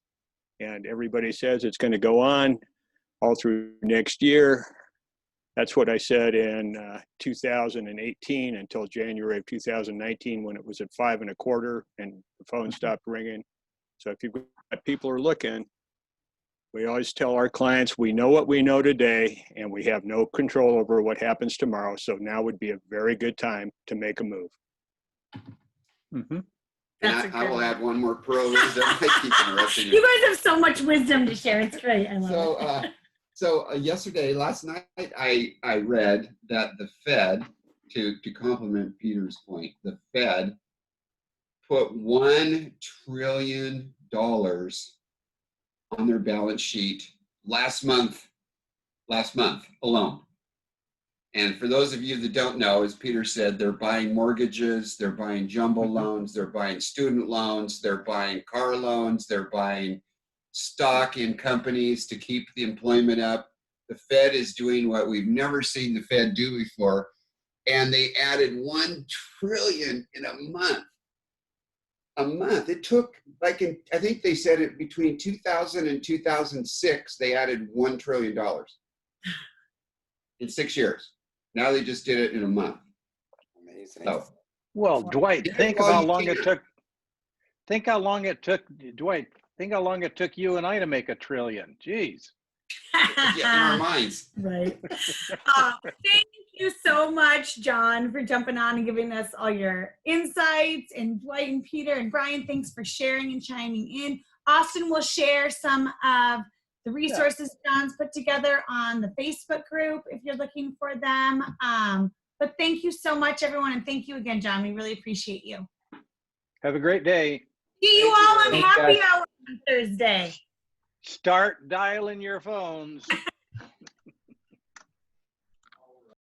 And everybody says it's going to go on all through next year. That's what I said in 2018 until January of 2019 when it was at 5 1/4 and the phone stopped ringing. So if you've got people who are looking, we always tell our clients, we know what we know today and we have no control over what happens tomorrow. So now would be a very good time to make a move. And I will add one more pro wisdom. I keep interrupting you. You guys have so much wisdom to share. It's great. I love it. last night, I read that the Fed, to complement Peter's point, the Fed put $1 trillion on their balance sheet last month alone. And for those of you that don't know, as Peter said, they're buying mortgages, they're buying jumbo loans, they're buying student loans, they're buying car loans, they're buying stock in companies to keep the employment up. The Fed is doing what we've never seen the Fed do before. And they added $1 trillion in a month. It took, I think they said it between 2000 and 2006, they added $1 trillion in 6 years. Now they just did it in a month. Amazing. So, Well, Dwight, think of Well, how you long it can't- took. Think how long it took, Dwight. Think how long it took you and I to make $1 trillion. Jeez. yeah, in our minds. Right. Thank you so much, John, for jumping on and giving us all your insights. And Dwight and Peter and Brian, thanks for sharing and chiming in. Austin will share some of the resources John's put together on the Facebook group if you're looking for them. But thank you so much, everyone. And thank you again, John. We really appreciate you. Have a great day. See you all on Thanks, Happy guys. Hour on Thursday. Start dialing your phones.